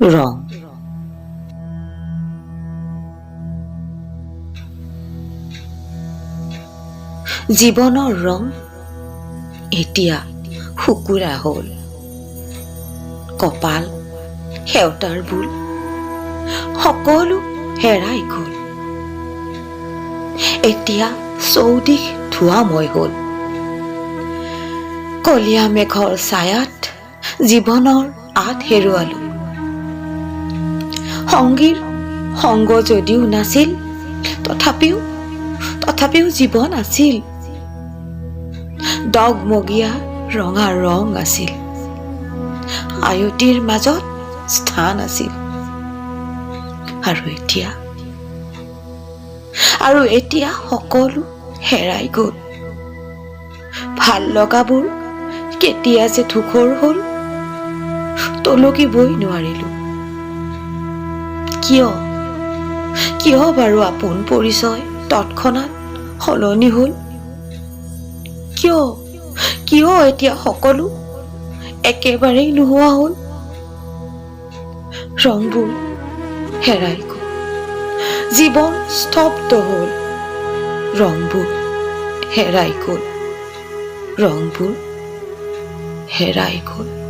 ৰং। জীৱনৰ ৰং এতিয়া শুকুৰা হ'ল। কপাল সেউতাৰ বুল সকলো হেৰাই গ'ল। এতিয়া চৌদিশ ধোঁৱাময় হ'ল। কলীয়া মেঘৰ ছায়াত জীৱনৰ আঁত হেৰুৱালো। সংগীৰ সংগ যদিও নাছিল, তথাপিও জীৱন আছিল। ডগমগীয়া ৰঙা ৰং আছিল। আয়তিৰ মাজত স্থান আছিল। আৰু এতিয়া সকলো হেৰাই গ'ল। ভাল লগাবোৰ কেতিয়া যে ধূসৰ হ'ল, টলকিবই নোৱাৰিলো। কিয় বাৰু আপোন পৰিচয় তৎক্ষণাত সলনি হ'ল? কিয় এতিয়া সকলো একেবাৰেই নোহোৱা হ'ল? ৰংবোৰ হেৰাই গ'ল। জীৱন স্তব্ধ হ'ল। ৰংবোৰ হেৰাই গ'ল। ৰংবোৰ হেৰাই গ'ল।